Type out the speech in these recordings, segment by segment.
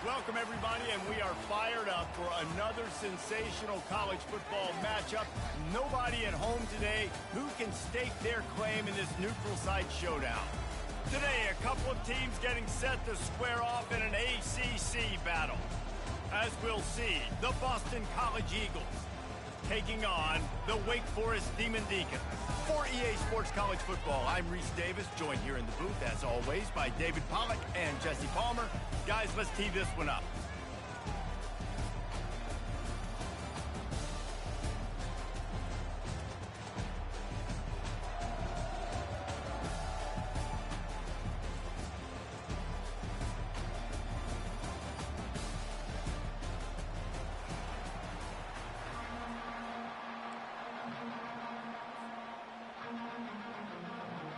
Welcome, everybody, and we are fired up for another sensational college football matchup. Nobody at home today who can stake their claim in this neutral site showdown. Today, a couple of teams getting set to square off in an ACC battle. As we'll see, the Boston College Eagles taking on the Wake Forest Demon Deacons. For EA Sports College Football, I'm Reese Davis, joined here in the booth, as always, by David Pollack and Jesse Palmer. Guys, let's tee this one up.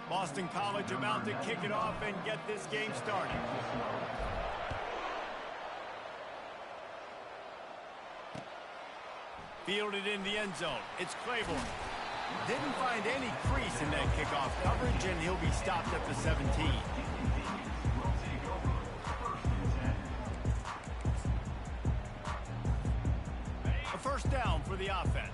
Boston College about to kick it off and get this game started. Fielded in the end zone. It's Claiborne. Didn't find any crease in that kickoff coverage, and he'll be stopped at the 17. A first down for the offense.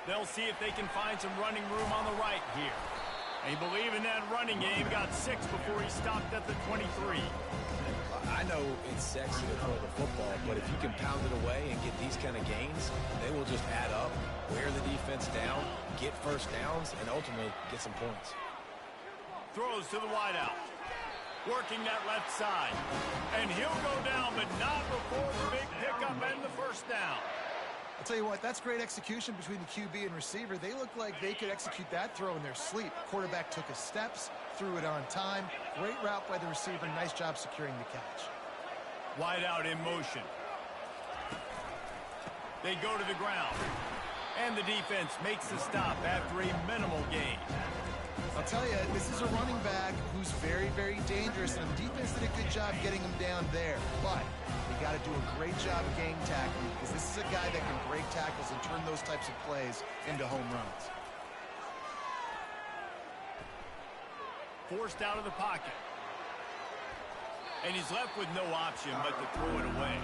They'll see if they can find some running room on the right here. They believe in that running game. Got 6 before he stopped at the 23. I know it's sexy to throw the football, but if you can pound it away and get these kind of gains, they will just add up, wear the defense down, get first downs, and ultimately get some points. Throws to the wideout. Working that left side. And he'll go down, but not before the big pickup and the first down. I'll tell you what, that's great execution between the QB and receiver. They look like they could execute that throw in their sleep. Quarterback took his steps, threw it on time. Great route by the receiver. Nice job securing the catch. Wide out in motion. They go to the ground. And the defense makes the stop after a minimal gain. I'll tell you, this is a running back who's very, very dangerous, and the defense did a good job getting him down there. But you got to do a great job of gang tackling, because this is a guy that can break tackles and turn those types of plays into home runs. Forced out of the pocket. And he's left with no option but to throw it away.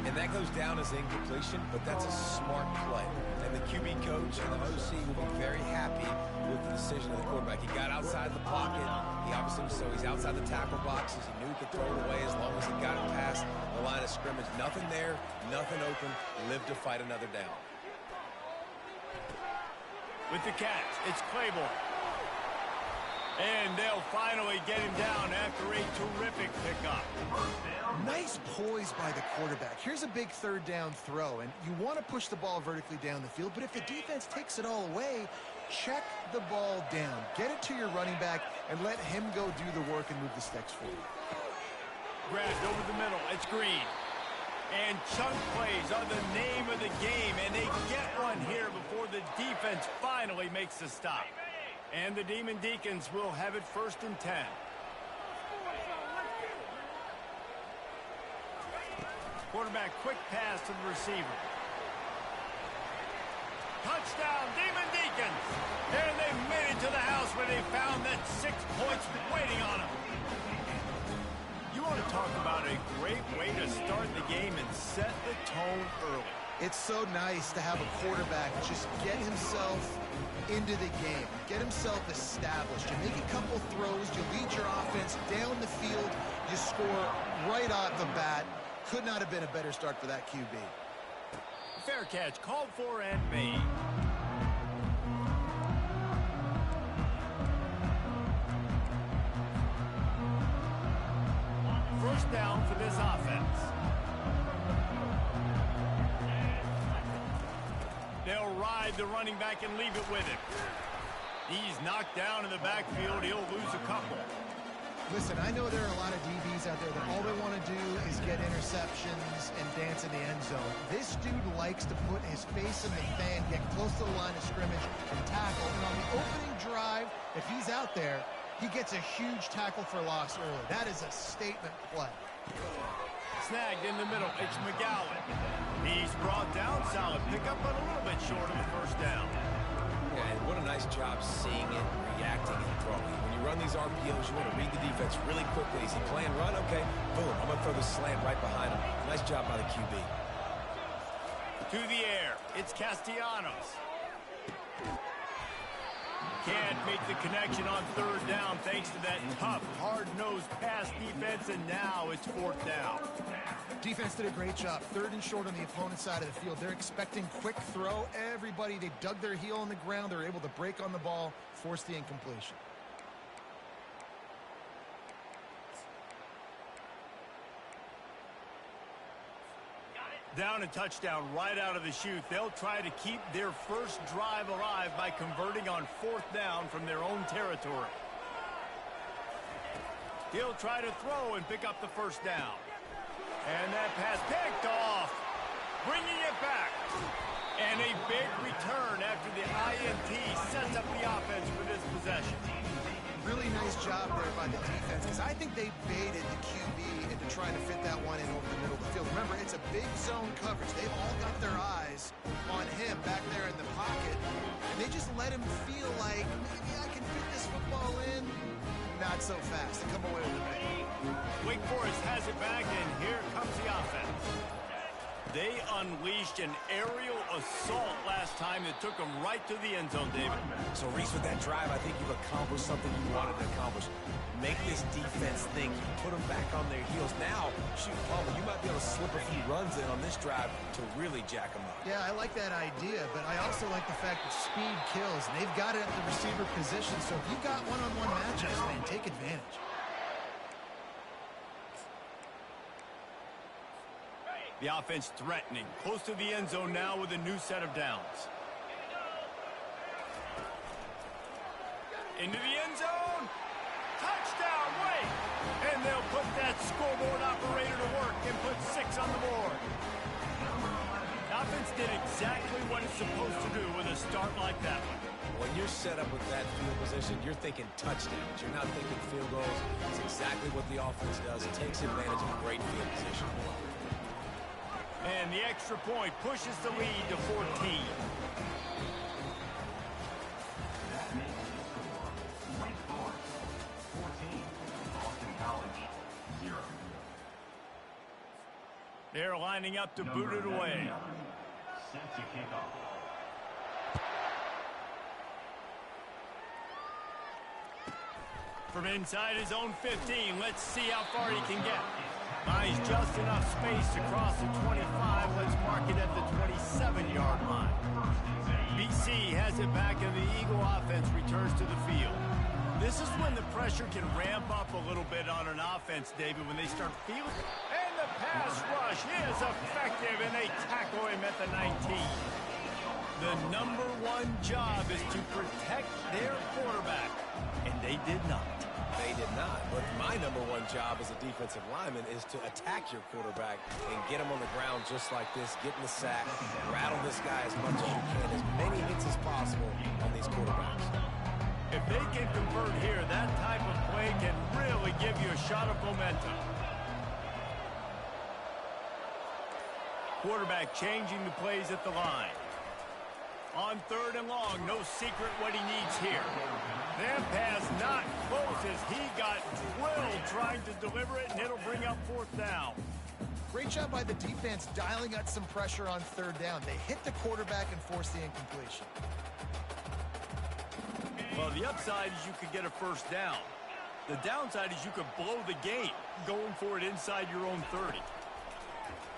And that goes down as incompletion, but that's a smart play. And the QB coach and the OC will be very happy with the decision of the quarterback. He got outside the pocket. He obviously, so he's outside the tackle boxes. He knew he could throw it away as long as he got it past the line of scrimmage. Nothing there, nothing open. Live to fight another down. With the catch, it's Claiborne. And they'll finally get him down after a terrific pickup. Nice poise by the quarterback. Here's a big third down throw, and you want to push the ball vertically down the field, but if the defense takes it all away, check the ball down. Get it to your running back and let him go do the work and move the sticks forward. Grabbed over the middle. It's Green. And chunk plays are the name of the game, and they get one here before the defense finally makes the stop. And the Demon Deacons will have it 1st and 10. Quarterback, quick pass to the receiver. Touchdown, Demon Deacons! And they made it to the house where they found that 6 points waiting on them. You want to talk about a great way to start the game and set the tone early. It's so nice to have a quarterback just get himself into the game, get himself established. You make a couple throws, you lead your offense down the field, you score right off the bat. Could not have been a better start for that QB. Fair catch, called for and made. First down for this offense. They'll ride the running back and leave it with him. He's knocked down in the backfield. He'll lose a couple. Listen, I know there are a lot of DBs out there that all they want to do is get interceptions and dance in the end zone. This dude likes to put his face in the fan, get close to the line of scrimmage, and tackle. And on the opening drive, if he's out there, he gets a huge tackle for loss early. That is a statement play. Snagged in the middle. It's McGowan. He's brought down. Solid pickup, but a little bit short of the first down. Yeah, and what a nice job seeing it, reacting, and throwing. these RPOs, you want to read the defense really quickly. Is he playing run? Okay, boom. I'm going to throw the slant right behind him. Nice job by the QB. To the air. It's Castellanos. Can't make the connection on third down thanks to that tough, hard-nosed pass defense, and now it's fourth down. Defense did a great job. Third and short on the opponent's side of the field. They're expecting quick throw. Everybody, they dug their heel on the ground. They're able to break on the ball, force the incompletion. Down a touchdown right out of the chute. They'll try to keep their first drive alive by converting on fourth down from their own territory. He'll try to throw and pick up the first down. And that pass picked off. Bringing it back. And a big return after the INT sets up the offense for this possession. Really nice job there by the defense, because I think they baited the QB into trying to fit that one in over the middle of the field. Remember, it's a big zone coverage. They've all got their eyes on him back there in the pocket, and they just let him feel like, maybe I can fit this football in. Not so fast. They come away with it. Wake Forest has it back, and here comes the offense. They unleashed an aerial assault last time that took them right to the end zone, David. So, Reese, with that drive, I think you've accomplished something you wanted to accomplish. Make this defense think. Put them back on their heels. Now, shoot, Palmer, you might be able to slip a few runs in on this drive to really jack them up. Yeah, I like that idea, but I also like the fact that speed kills. They've got it at the receiver position, so if you've got one-on-one matchups, man, take advantage. The offense threatening. Close to the end zone now with a new set of downs. Into the end zone. Touchdown, Wake. And they'll put that scoreboard operator to work and put 6 on the board. The offense did exactly what it's supposed to do with a start like that one. When you're set up with that field position, you're thinking touchdowns. You're not thinking field goals. It's exactly what the offense does. It takes advantage of a great field position. And the extra point pushes the lead to 14. They're lining up to boot it away. From inside his own 15, let's see how far he can get. Buys just enough space to cross the 25. Let's mark it at the 27-yard line. BC has it back, and the Eagle offense returns to the field. This is when the pressure can ramp up a little bit on an offense, David, when they start feeling. And the pass rush is effective, and they tackle him at the 19. The number one job is to protect their quarterback, and they did not. They did not. But my number one job as a defensive lineman is to attack your quarterback and get him on the ground just like this, get in the sack, rattle this guy as much as you can, as many hits as possible on these quarterbacks. If they can convert here, that type of play can really give you a shot of momentum. Quarterback changing the plays at the line. On third and long, no secret what he needs here. That pass not close as he got drilled trying to deliver it, and it'll bring up fourth down. Great job by the defense dialing up some pressure on third down. They hit the quarterback and forced the incompletion. Well, the upside is you could get a first down. The downside is you could blow the game going for it inside your own 30.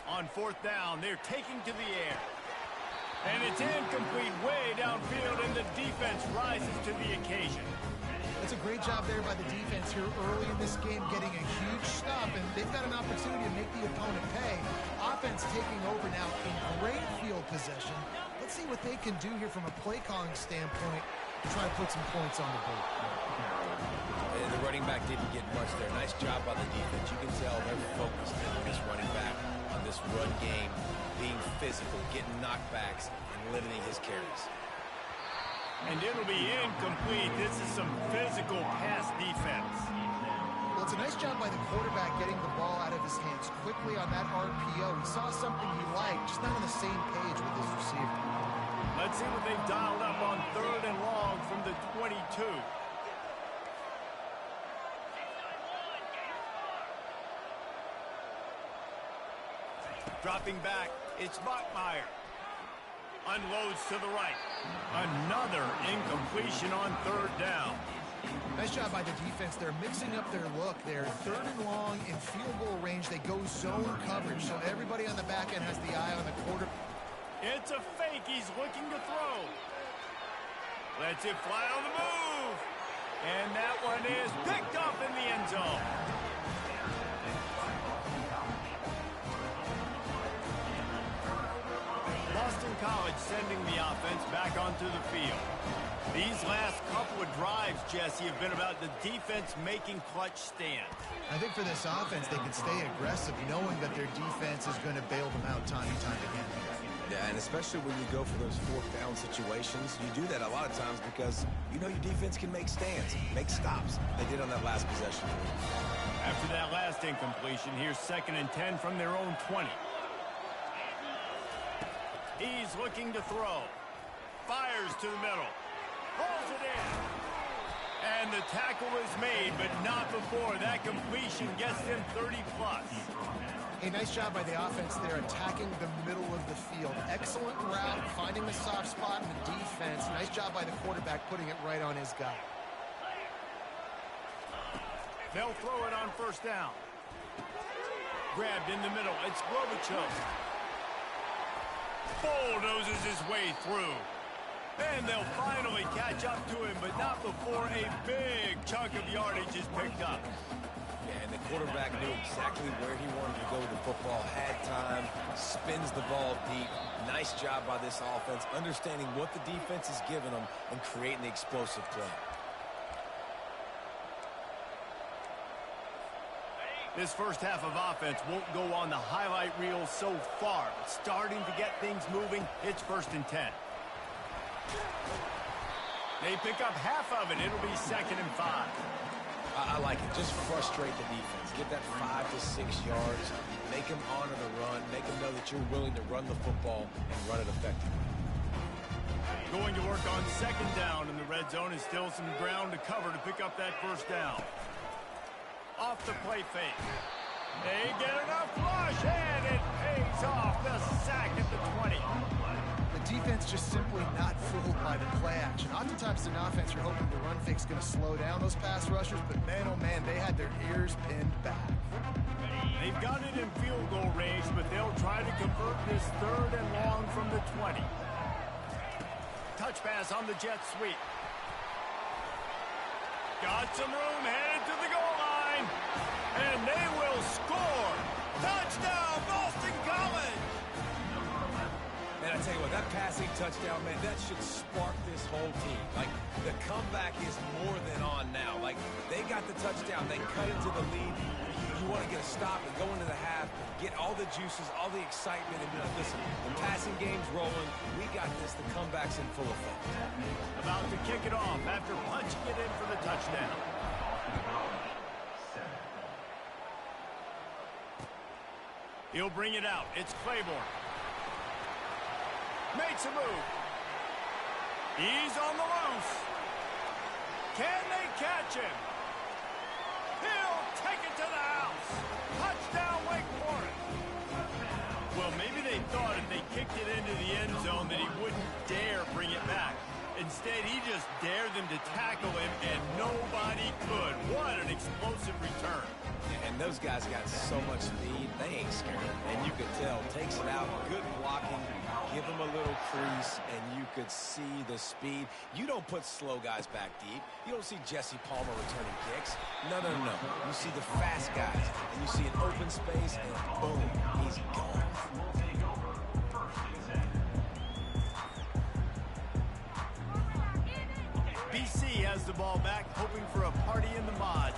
On fourth down, they're taking to the air. And it's incomplete way downfield, and the defense rises to the occasion. That's a great job there by the defense here early in this game, getting a huge stop, and they've got an opportunity to make the opponent pay. Offense taking over now in great field possession. Let's see what they can do here from a play calling standpoint to try and put some points on the board. And the running back didn't get much there. Nice job by the defense. You can tell they're focused on this running back, on this run game, being physical, getting knockbacks, and limiting his carries. And it'll be incomplete. This is some physical pass defense. Well, it's a nice job by the quarterback getting the ball out of his hands quickly on that RPO. He saw something he liked, just not on the same page with his receiver. Let's see what they've dialed up on third and long from the 22. Dropping back, it's Bachmeyer. Unloads to the right. Another incompletion on third down. Nice job by the defense. They're mixing up their look. They're third and long in field goal range. They go zone coverage, so everybody on the back end has the eye on the quarter. It's a fake. He's looking to throw. Lets it fly on the move. And that one is picked up in the end zone. Boston College sending the offense back onto the field. These last couple of drives, Jesse, have been about the defense making clutch stands. I think for this offense, they can stay aggressive knowing that their defense is going to bail them out time and time again. Yeah, and especially when you go for those fourth down situations, you do that a lot of times because you know your defense can make stands, make stops. They did on that last possession. After that last incompletion, here's 2nd and 10 from their own 20. He's looking to throw. Fires to the middle. Pulls it in. And the tackle is made, but not before that completion gets them 30-plus. A nice job by the offense there attacking the middle of the field. Excellent route, finding the soft spot in the defense. Nice job by the quarterback putting it right on his guy. They'll throw it on first down. Grabbed in the middle. It's Globochuk. Bulldozes his way through. And they'll finally catch up to him, but not before a big chunk of yardage is picked up. Yeah, and the quarterback knew exactly where he wanted to go with the football, had time, spins the ball deep. Nice job by this offense, understanding what the defense is giving them and creating the explosive play. This first half of offense won't go on the highlight reel so far, but starting to get things moving, it's 1st and 10. They pick up half of it. It'll be 2nd and 5. I like it. Just frustrate the defense. Get that 5 to 6 yards. Make them honor the run. Make them know that you're willing to run the football and run it effectively. Going to work on 2nd down in the red zone is still some ground to cover to pick up that first down. Off the play fake. They get enough flush, and it pays off. The sack at the 20. The defense just simply not fooled by the play action. Oftentimes in offense, you're hoping the run fake's going to slow down those pass rushers, but man, oh man, they had their ears pinned back. They've got it in field goal range, but they'll try to convert this 3rd and long from the 20. Touch pass on the jet sweep. Got some room, headed to the goal line. And they will score. Touchdown, Boston College. Man, I tell you what, that passing touchdown, man, that should spark this whole team. Like, the comeback is more than on now. Like, they got the touchdown. They cut into the lead. You want to get a stop and go into the half, get all the juices, all the excitement, and be like, listen, the passing game's rolling. We got this. The comeback's in full effect. About to kick it off after punching it in for the touchdown. He'll bring it out. It's Claiborne. Makes a move. He's on the loose. Can they catch him? He'll take it to the house. Touchdown, Wake Forest. Well, maybe they thought if they kicked it into the end zone that he wouldn't dare bring it back. Instead, he just dared them to tackle him, and nobody could. What an explosive return. And those guys got so much speed, they ain't scared. And you could tell, takes it out, good blocking, give them a little crease, and you could see the speed. You don't put slow guys back deep. You don't see Jesse Palmer returning kicks. No. You see the fast guys, and you see an open space, and boom, he's gone. BC has the ball back, hoping for a party in the mods.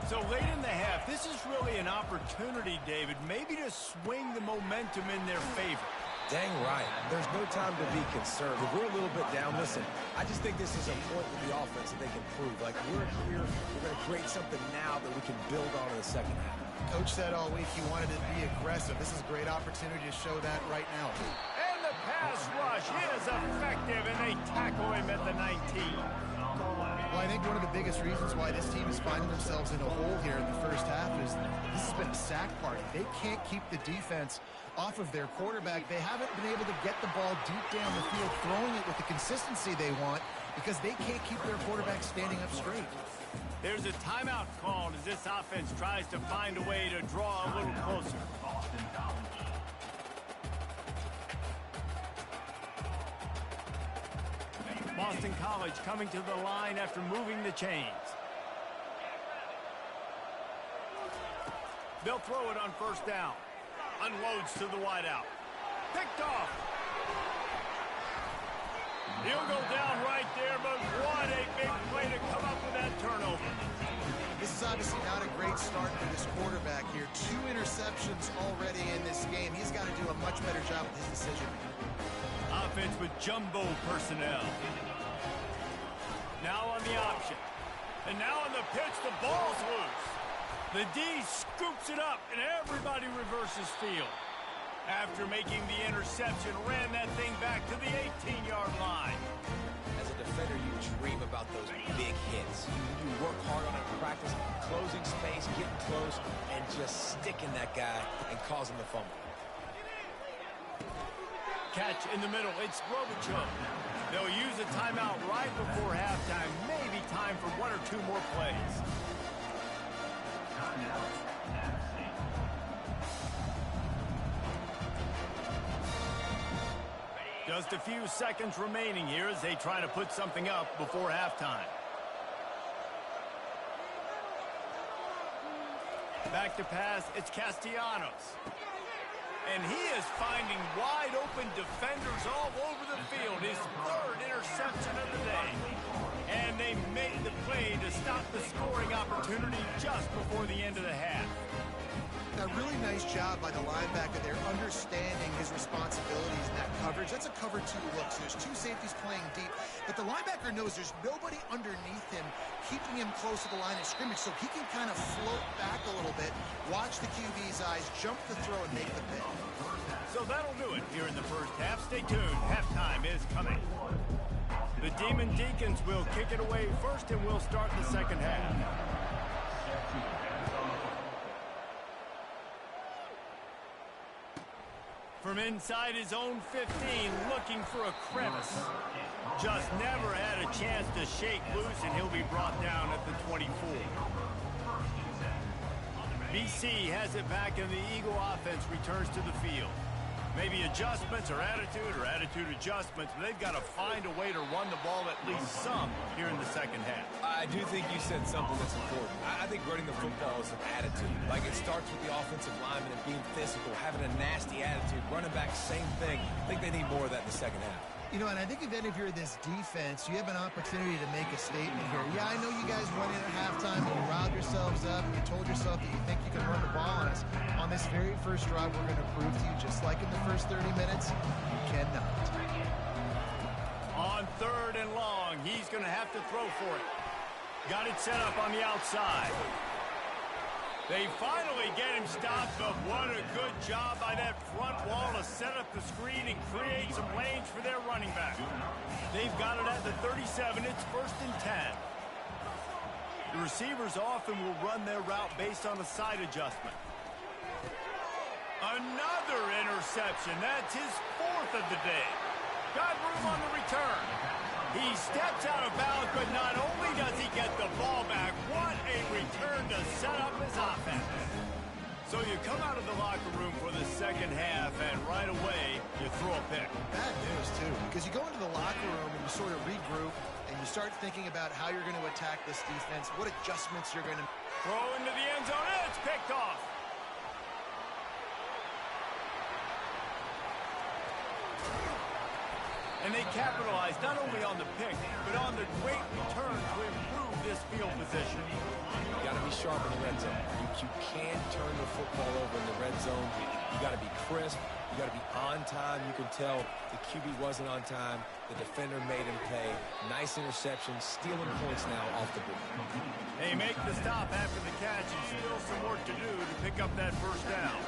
So late in the half, this is really an opportunity, David, maybe to swing the momentum in their favor. Dang right. There's no time to be concerned. If we're a little bit down, listen, I just think this is a point with the offense that they can prove. Like, we're here, we're going to create something now that we can build on in the second half. Coach said all week he wanted to be aggressive. This is a great opportunity to show that right now. And the pass rush is effective, and they tackle him at the 19. Well, I think one of the biggest reasons why this team is finding themselves in a hole here in the first half is this has been a sack party. They can't keep the defense off of their quarterback. They haven't been able to get the ball deep down the field, throwing it with the consistency they want because they can't keep their quarterback standing up straight. There's a timeout called as this offense tries to find a way to draw a little closer. Boston College coming to the line after moving the chains. They'll throw it on first down. Unloads to the wideout. Picked off. He'll go down right there, but what a big play to come up with that turnover. This is obviously not a great start for this quarterback here. 2 interceptions already in this game. He's got to do a much better job with his decision. Offense with jumbo personnel. Now on the option. And now on the pitch, the ball's loose. The D scoops it up, and everybody reverses field. After making the interception, ran that thing back to the 18-yard line. As a defender, you dream about those big hits. You work hard on it in practice, closing space, getting close, and just sticking that guy and causing the fumble. Catch in the middle. It's Robichuk. They'll use a timeout right before halftime. Maybe time for 1 or 2 more plays. Just a few seconds remaining here as they try to put something up before halftime. Back to pass, it's Castellanos. And he is finding wide-open defenders all over the field. His 3rd interception of the day. And they made the play to stop the scoring opportunity just before the end of the half. A really nice job by the linebacker there, understanding his responsibilities in that coverage. That's a cover 2 look, so there's 2 safeties playing deep. But the linebacker knows there's nobody underneath him, keeping him close to the line of scrimmage, so he can kind of float back a little bit, watch the QB's eyes, jump the throw, and make the pick. So that'll do it here in the first half. Stay tuned. Halftime is coming. The Demon Deacons will kick it away first, and we'll start the second half. From inside his own 15, looking for a crevice. Just never had a chance to shake loose, and he'll be brought down at the 24. BC has it back, and the Eagle offense returns to the field. Maybe adjustments or attitude adjustments, but they've got to find a way to run the ball at least some here in the second half. I do think you said something that's important. I think running the football is an attitude. Like, it starts with the offensive lineman and being physical, having a nasty attitude. Running back, same thing. I think they need more of that in the second half. You know, and I think if you're this defense, you have an opportunity to make a statement here. Yeah, I know you guys went in at halftime and you riled yourselves up and you told yourself that you think you can run the ball on us. On this very first drive, we're going to prove to you, just like in the first 30 minutes, you cannot. On 3rd and long, he's going to have to throw for it. Got it set up on the outside. They finally get him stopped, but what a good job by that front wall to set up the screen and create some lanes for their running back. They've got it at the 37. It's 1st and 10. The receivers often will run their route based on a side adjustment. Another interception. That's his 4th of the day. Got room on the return. He steps out of bounds, but not only does he get the ball back, what a return to set up his offense. So you come out of the locker room for the second half, and right away, you throw a pick. Bad news, too, because you go into the locker room and you sort of regroup, and you start thinking about how you're going to attack this defense, what adjustments you're going to... Throw into the end zone, and it's picked off. And they capitalized not only on the pick, but on the great return to improve this field position. You got to be sharp in the red zone. You can't turn the football over in the red zone. You got to be crisp. You got to be on time. You can tell the QB wasn't on time. The defender made him pay. Nice interception, stealing points now off the board. They make the stop after the catch, and still some work to do to pick up that first down.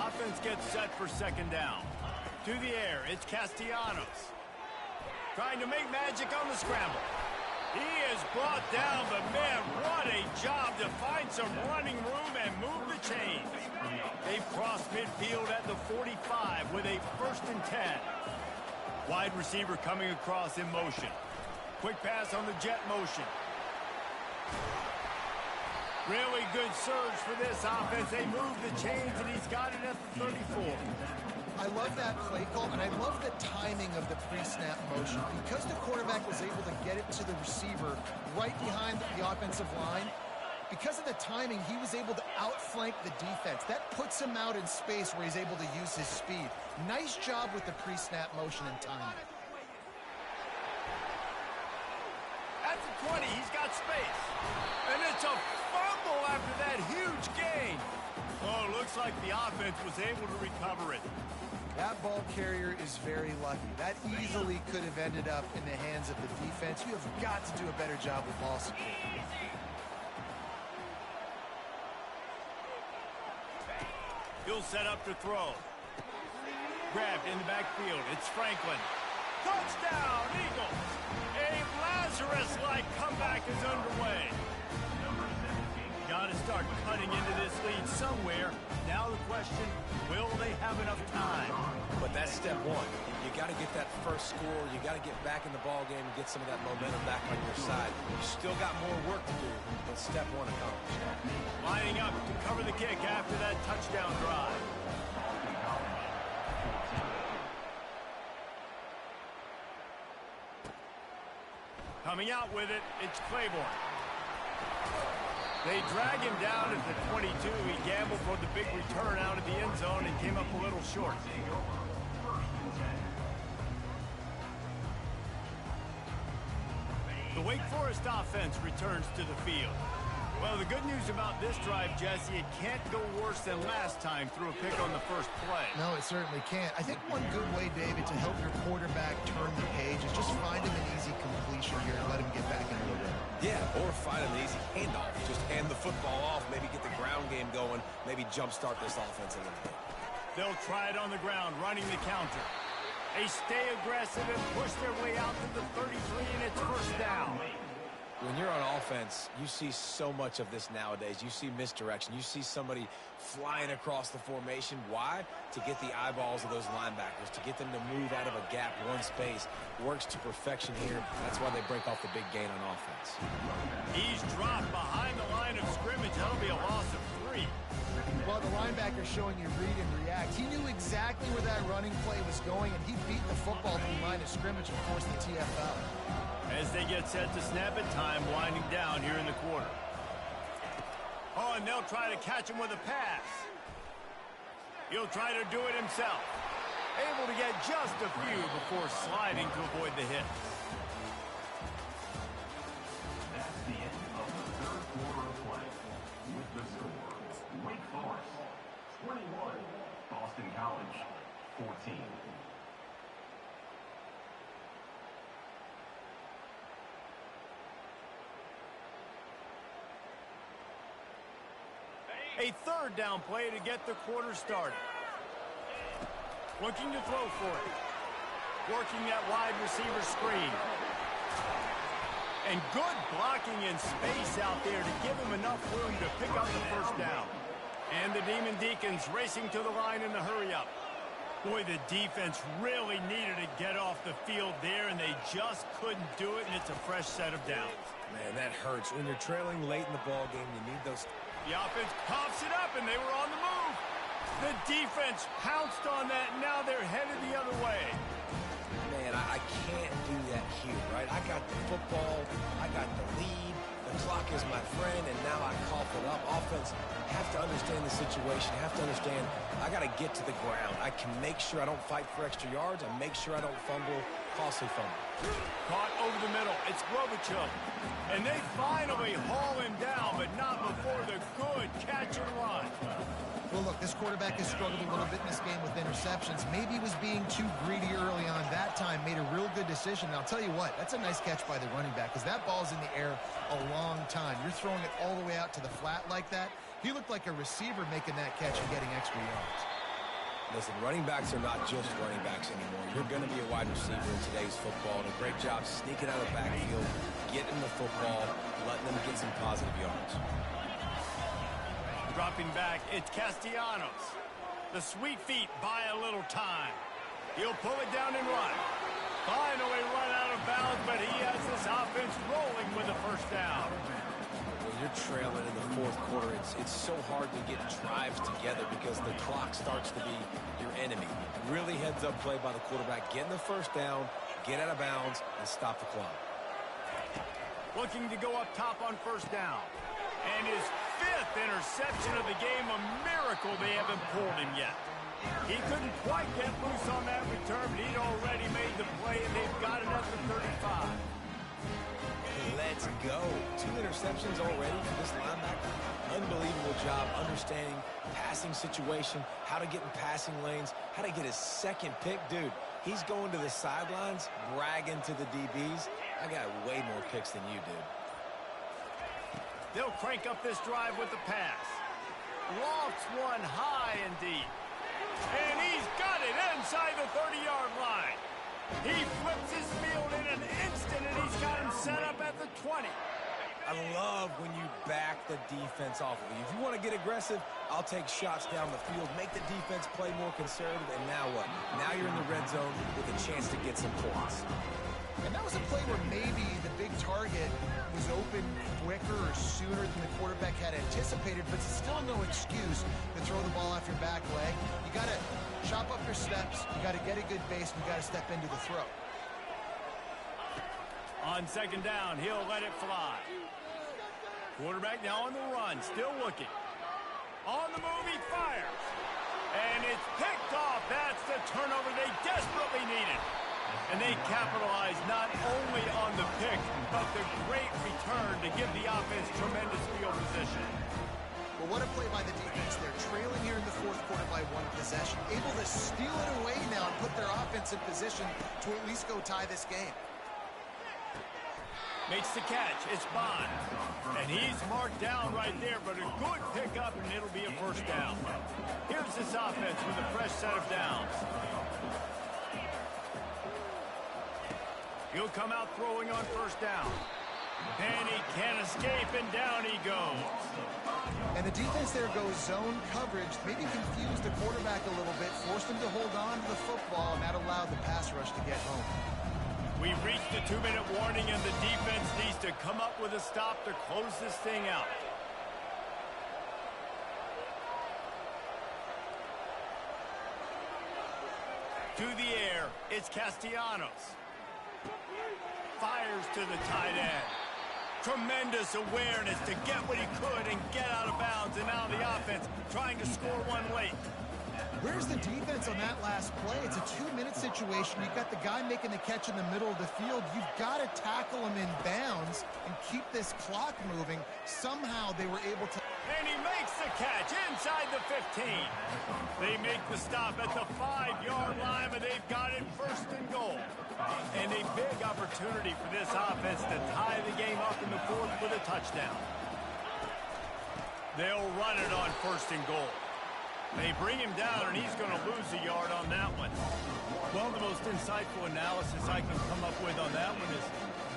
Offense gets set for second down. To the air, it's Castellanos. Trying to make magic on the scramble. He is brought down, but man, what a job to find some running room and move the chains. They've crossed midfield at the 45 with a 1st and 10. Wide receiver coming across in motion. Quick pass on the jet motion. Really good surge for this offense. They move the chains, and he's got it at the 34. I love that play call, and I love the timing of the pre-snap motion. Because the quarterback was able to get it to the receiver right behind the offensive line, because of the timing, he was able to outflank the defense. That puts him out in space where he's able to use his speed. Nice job with the pre-snap motion and timing. At the 20, he's got space. And it's a fumble after that huge gain. Oh, looks like the offense was able to recover it. That ball carrier is very lucky. That easily could have ended up in the hands of the defense. You have got to do a better job with ball security. He'll set up to throw. Grabbed in the backfield. It's Franklin. Touchdown, Eagles! A Lazarus-like comeback is underway. Got to start cutting into this lead somewhere. Now the question, will they have enough time? But that's step one. You got to get that first score. You got to get back in the ball game and get some of that momentum back on your side. You still got more work to do, but step one accomplished. Lining up to cover the kick after that touchdown drive. Coming out with it, it's Claiborne. They drag him down at the 22. He gambled for the big return out of the end zone and came up a little short. The Wake Forest offense returns to the field. Well, the good news about this drive, Jesse, it can't go worse than last time through a pick on the first play. No, it certainly can't. I think one good way, David, to help your quarterback turn the page is just find him an easy completion here and let him get back into the rhythm. Yeah, or find an easy handoff. Just hand the football off, maybe get the ground game going, maybe jumpstart this offense a little bit. They'll try it on the ground, running the counter. They stay aggressive and push their way out to the 33, and it's 1st down. When you're on offense, you see so much of this nowadays. You see misdirection. You see somebody flying across the formation. Why? To get the eyeballs of those linebackers, to get them to move out of a gap, one space. Works to perfection here. That's why they break off the big gain on offense. He's dropped behind the line of scrimmage. That'll be a loss of 3. Well, the linebacker's showing you read and react. He knew exactly where that running play was going, and he beat the football to the line of scrimmage and forced the TFL. As they get set to snap it, time winding down here in the quarter. Oh, and they'll try to catch him with a pass. He'll try to do it himself. Able to get just a few before sliding to avoid the hit. That's the end of the 3rd quarter of play. With the score, Wake Forest 21, Boston College 14. A 3rd down play to get the quarter started. Looking to throw for it. Working that wide receiver screen. And good blocking in space out there to give him enough room to pick up the 1st down. And the Demon Deacons racing to the line in the hurry-up. Boy, the defense really needed to get off the field there, and they just couldn't do it, and it's a fresh set of downs. Man, that hurts. When you're trailing late in the ball game, you need those. The offense pops it up, and they were on the move. The defense pounced on that, and now they're headed the other way. Man, I can't do that here, right? I got the football, I got the lead, the clock is my friend, and now I cough it up. Offense, have to understand the situation, have to understand I got to get to the ground. I can make sure I don't fight for extra yards. I make sure I don't fumble, costly fumble. Caught over the middle. It's Globichuk. And they finally haul him down, but not before the good catch and run. Well, look, this quarterback has struggled a little bit in this game with interceptions. Maybe he was being too greedy early on. That time made a real good decision. And I'll tell you what, that's a nice catch by the running back because that ball's in the air a long time. You're throwing it all the way out to the flat like that. He looked like a receiver making that catch and getting extra yards. Listen, running backs are not just running backs anymore. You're going to be a wide receiver in today's football. And a great job sneaking out of the backfield, getting the football, letting them get some positive yards. Dropping back, it's Castellanos. The sweet feet buy a little time. He'll pull it down and run. Finally run out of bounds, but he has this offense rolling with a first down. When you're trailing in the fourth quarter, it's so hard to get drives together because the clock starts to be your enemy. Really heads-up play by the quarterback, getting the first down, get out of bounds, and stop the clock. Looking to go up top on first down. And his 5th interception of the game, a miracle they haven't pulled him yet. He couldn't quite get loose on that return, but he'd already made the play, and they've got it at the 35. Let's go. 2 interceptions already for this linebacker. Unbelievable job understanding passing situation, how to get in passing lanes, how to get his 2nd pick. Dude, he's going to the sidelines, bragging to the DBs. I got way more picks than you, dude. They'll crank up this drive with the pass. Lofts one high and deep. And he's got it inside the 30-yard line. He flips his field in an instant, and he's got him set up at the 20. I love when you back the defense off of you. If you want to get aggressive, I'll take shots down the field, make the defense play more conservative, and now what? Now you're in the red zone with a chance to get some points. And that was a play where maybe the big target was open quicker or sooner than the quarterback had anticipated, but it's still no excuse to throw the ball off your back leg. You got to chop up your steps, you got to get a good base, and you got to step into the throw. On second down, he'll let it fly. Quarterback now on the run, still looking. On the move, he fires. And it's picked off. That's the turnover they desperately needed. And they capitalized not only on the pick, but the great return to give the offense tremendous field position. Well, what a play by the defense. They're trailing here in the fourth quarter by 1 possession. Able to steal it away now and put their offense in position to at least go tie this game. Makes the catch. It's Bond. And he's marked down right there, but a good pickup, and it'll be a first down. Here's this offense with a fresh set of downs. He'll come out throwing on first down. And he can't escape, and down he goes. And the defense there goes zone coverage, maybe confused the quarterback a little bit, forced him to hold on to the football, and that allowed the pass rush to get home. We've reached the 2-minute warning, and the defense needs to come up with a stop to close this thing out. To the air, it's Castellanos. Fires to the tight end. Tremendous awareness to get what he could and get out of bounds, and now the offense trying to score one late. Where's the defense on that last play? It's a 2-minute situation. You've got the guy making the catch in the middle of the field. You've got to tackle him in bounds and keep this clock moving. Somehow they were able to... And he makes the catch inside the 15. They make the stop at the 5-yard line, but they've got it first and goal. And a big opportunity for this offense to tie the game up in the fourth with a touchdown. They'll run it on first and goal. They bring him down, and he's going to lose a yard on that one. Well, the most insightful analysis I can come up with on that one is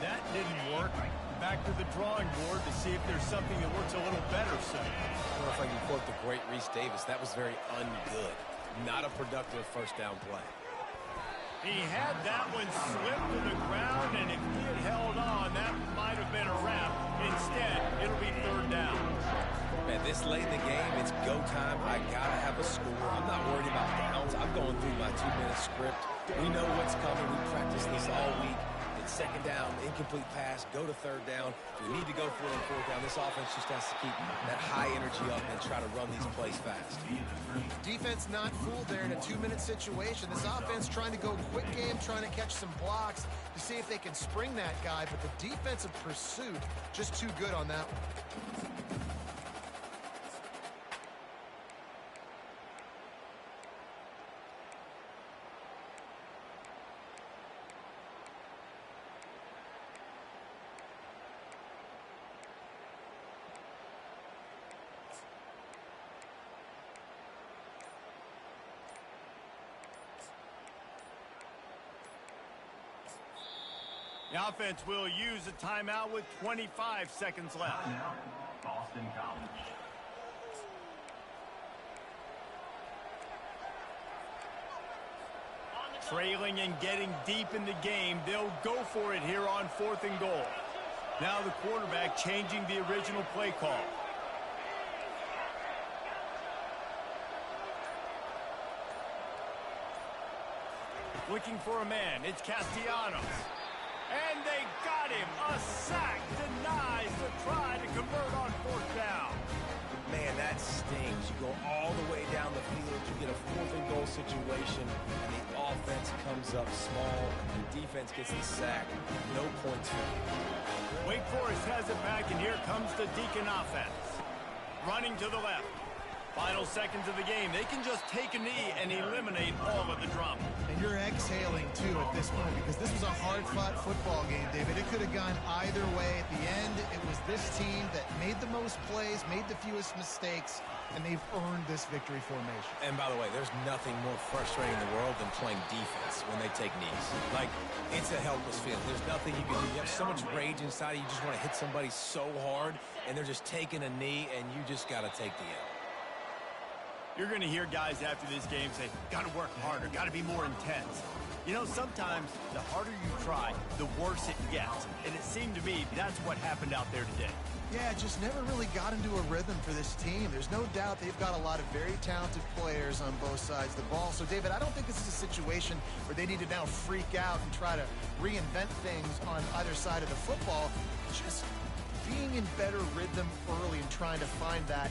that didn't work. Back to the drawing board to see if there's something that works a little better, so. Well, if I can quote the great Reese Davis, that was very ungood. Not a productive first down play. He had that one slip to the ground, and if he had held on, that might have been a wrap. Instead, it'll be third down. Man, this late in the game, it's go time. I gotta have a score. I'm not worried about downs. I'm going through my 2-minute script. We know what's coming. We practiced this all week. It's second down, incomplete pass, go to third down. We need to go for it on fourth down. This offense just has to keep that high energy up and try to run these plays fast. Defense not fooled there in a 2-minute situation. This offense trying to go quick game, trying to catch some blocks to see if they can spring that guy, but the defensive pursuit just too good on that one. The offense will use a timeout with 25 seconds left. Timeout, Boston College. Trailing and getting deep in the game, they'll go for it here on 4th and goal. Now the quarterback changing the original play call. Looking for a man, it's Castellanos. And they got him. A sack denies the try to convert on 4th down. Man, that stings. You go all the way down the field, you get a 4th and goal situation, and the offense comes up small, and the defense gets the sack. No points for you. Wake Forest has it back, and here comes the Deacon offense. Running to the left. Final seconds of the game. They can just take a knee and eliminate all of the drama. And you're exhaling, too, at this point, because this was a hard-fought football game, David. It could have gone either way. At the end, it was this team that made the most plays, made the fewest mistakes, and they've earned this victory formation. And by the way, there's nothing more frustrating in the world than playing defense when they take knees. Like, it's a helpless feeling. There's nothing you can do. You have so much rage inside you. You just want to hit somebody so hard, and they're just taking a knee, and you just got to take the L. You're going to hear guys after this game say, got to work harder, got to be more intense. You know, sometimes the harder you try, the worse it gets. And it seemed to me that's what happened out there today. Yeah, just never really got into a rhythm for this team. There's no doubt they've got a lot of very talented players on both sides of the ball. So, David, I don't think this is a situation where they need to now freak out and try to reinvent things on either side of the football. Just being in better rhythm early and trying to find that.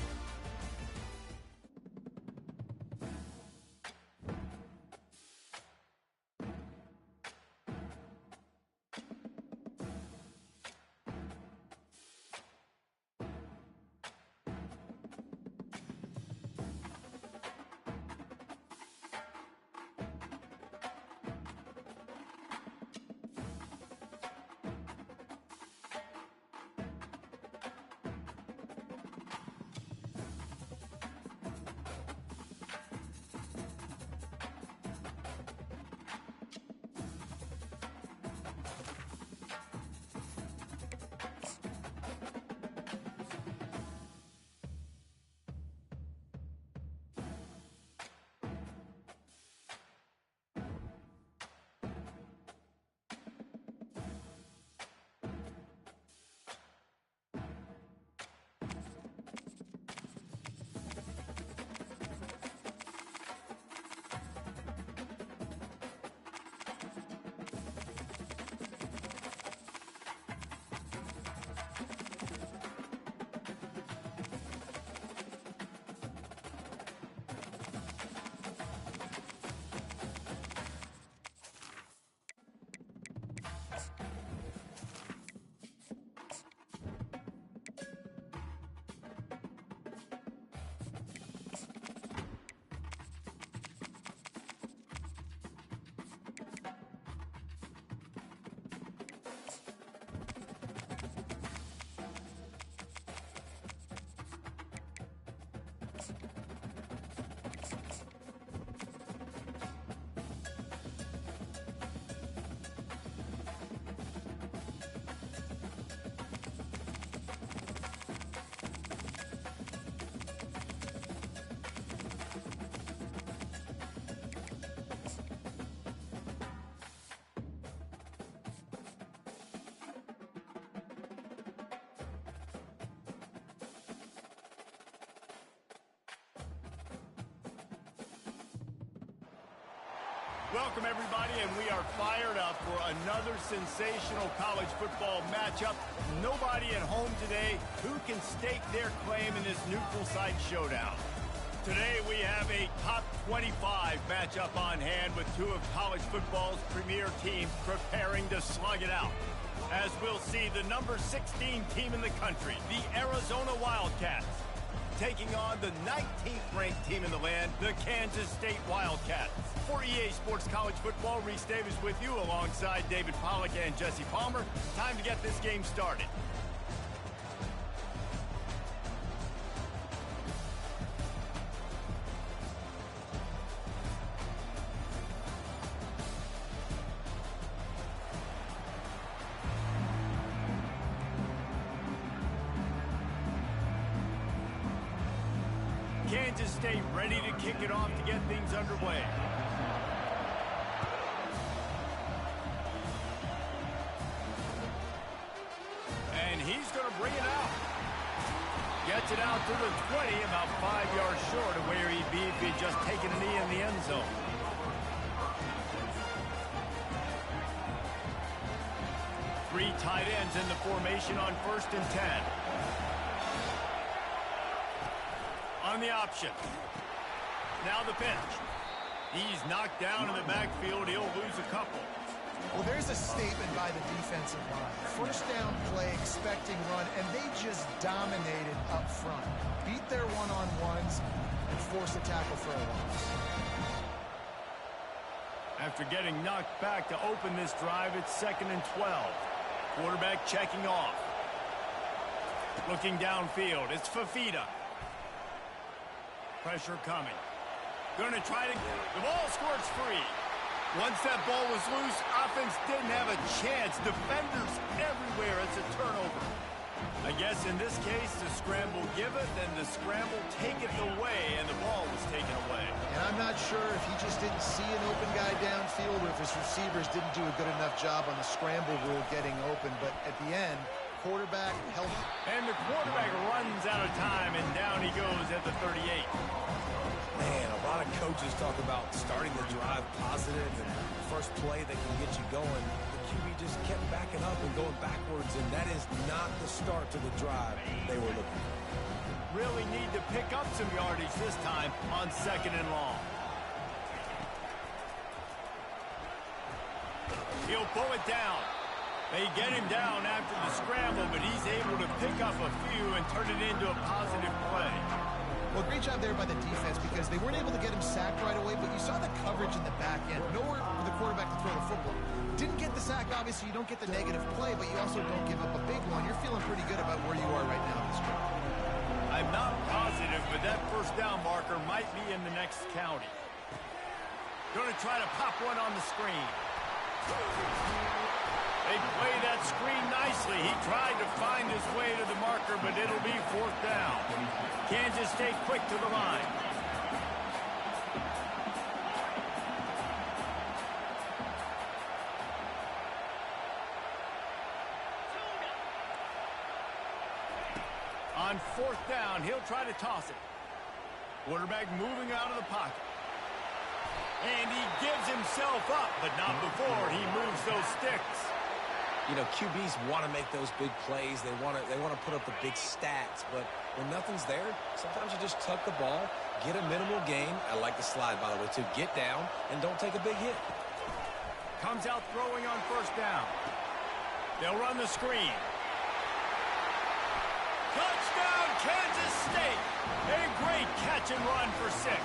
Welcome, everybody, and we are fired up for another sensational college football matchup. Nobody at home today who can stake their claim in this neutral site showdown. Today, we have a top 25 matchup on hand with two of college football's premier teams preparing to slug it out. As we'll see, the number 16 team in the country, the Arizona Wildcats, taking on the 19th ranked team in the land, the Kansas State Wildcats. For EA Sports College Football, Reese Davis with you alongside David Pollack and Jesse Palmer. Time to get this game started. Kansas State ready to kick it off to get things underway. And he's going to bring it out. Gets it out to the 20, about 5 yards short of where he'd be if he'd just taken a knee in the end zone. Three tight ends in the formation on 1st and 10. On the option. Now the pitch. He's knocked down in the backfield. He'll lose a couple. Well, there's a statement by the defensive line. First down play, expecting run, and they just dominated up front. Beat their one-on-ones and forced a tackle for a loss. After getting knocked back to open this drive, it's 2nd and 12. Quarterback checking off. Looking downfield. It's Fafita. Pressure coming. Going to try to... The ball squirts free. Once that ball was loose, offense didn't have a chance. Defenders everywhere. It's a turnover. I guess in this case, the scramble give it, and the scramble take it away, and the ball was taken away. And I'm not sure if he just didn't see an open guy downfield or if his receivers didn't do a good enough job on the scramble rule getting open. But at the end, quarterback helped. And the quarterback runs out of time, and down he goes at the 38. Man, a lot of coaches talk about starting the drive positive and first play that can get you going. The QB just kept backing up and going backwards, and that is not the start to the drive they were looking for. Really need to pick up some yardage this time on 2nd and long. He'll pull it down. They get him down after the scramble, but he's able to pick up a few and turn it into a positive play. Well, great job there by the defense because they weren't able to get him sacked right away, but you saw the coverage in the back end. Nowhere for the quarterback to throw the football. Didn't get the sack, obviously. You don't get the negative play, but you also don't give up a big one. You're feeling pretty good about where you are right now in this drive. I'm not positive, but that first down marker might be in the next county. Going to try to pop one on the screen. They play that screen nicely. He tried to find his way to the marker, but it'll be 4th down. Kansas State quick to the line. On 4th down, he'll try to toss it. Quarterback moving out of the pocket. And he gives himself up, but not before he moves those sticks. You know, QBs want to make those big plays. They want to put up the big stats, but when nothing's there, sometimes you just tuck the ball, get a minimal gain. I like the slide, by the way, too. Get down and don't take a big hit. Comes out throwing on 1st down. They'll run the screen. Touchdown, Kansas State. A great catch and run for 6.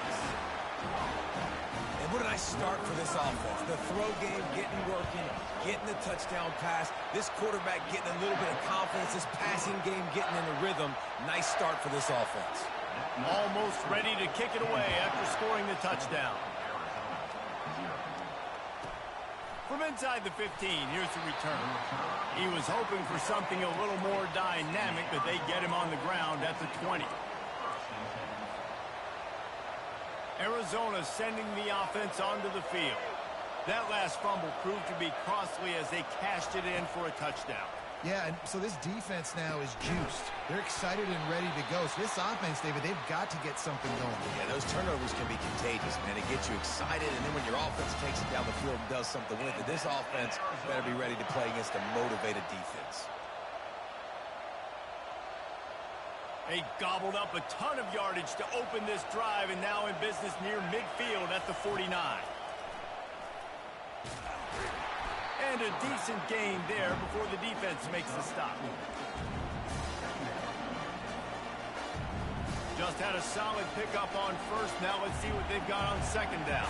And what a nice start for this offense. The throw game getting working, getting the touchdown pass. This quarterback getting a little bit of confidence. This passing game getting in the rhythm. Nice start for this offense. Almost ready to kick it away after scoring the touchdown. From inside the 15, here's the return. He was hoping for something a little more dynamic, but they get him on the ground at the 20. Arizona sending the offense onto the field. That last fumble proved to be costly as they cashed it in for a touchdown. Yeah, and so this defense now is juiced. They're excited and ready to go. So this offense, David, they've got to get something going. Yeah, those turnovers can be contagious, man. It gets you excited, and then when your offense takes it down the field and does something with it, this offense better be ready to play against a motivated defense. They gobbled up a ton of yardage to open this drive, and now in business near midfield at the 49. And a decent gain there before the defense makes the stop. Just had a solid pickup on 1st. Now let's see what they've got on 2nd down.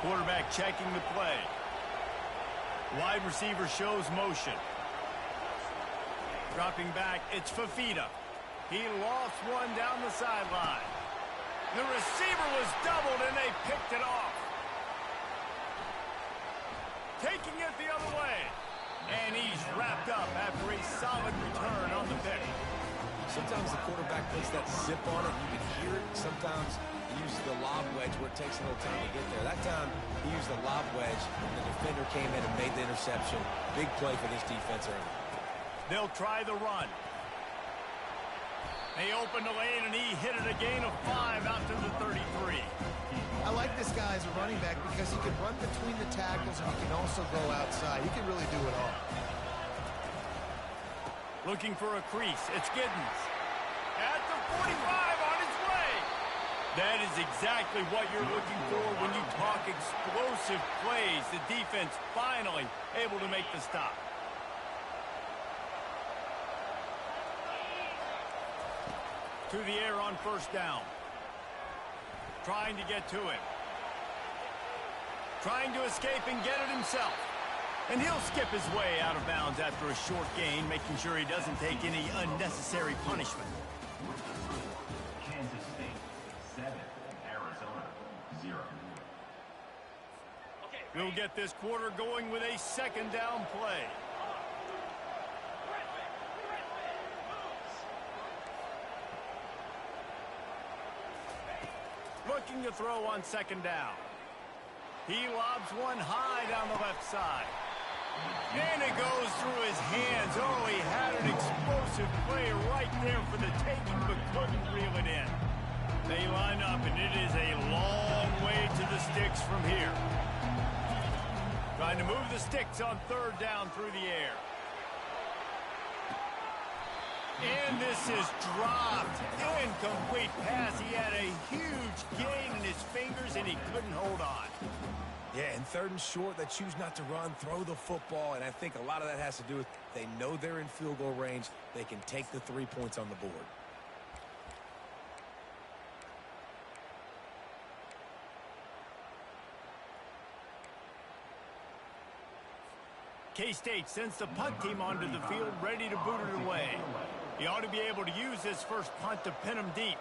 Quarterback checking the play. Wide receiver shows motion. Dropping back, it's Fafita. He lost one down the sideline. The receiver was doubled, and they picked it off. Taking it the other way. And he's wrapped up after a solid return on the pick. Sometimes the quarterback puts that zip on it. You can hear it. Sometimes he uses the lob wedge where it takes a little time to get there. That time, he used the lob wedge, and the defender came in and made the interception. Big play for this defense early. They'll try the run. They opened the lane, and he hit it a gain of 5 out to the 33. I like this guy as a running back because he can run between the tackles and he can also go outside. He can really do it all. Looking for a crease. It's Giddens. At the 45 on his way. That is exactly what you're looking for when you talk explosive plays. The defense finally able to make the stop. To the air on first down. Trying to get to it. Trying to escape and get it himself. And he'll skip his way out of bounds after a short gain, making sure he doesn't take any unnecessary punishment. Kansas State 7, Arizona 0. We'll get this quarter going with a second down play. Looking to throw on second down. He lobs one high down the left side. And it goes through his hands. Oh, he had an explosive play right there for the taking, but couldn't reel it in. They line up, and it is a long way to the sticks from here. Trying to move the sticks on third down through the air. And this is dropped. Incomplete pass. He had a huge gain in his fingers, and he couldn't hold on. Yeah, and third and short, they choose not to run, throw the football, and I think a lot of that has to do with they know they're in field goal range. They can take the 3 points on the board. K-State sends the punt team onto the field, ready to boot it away. He ought to be able to use this first punt to pin him deep.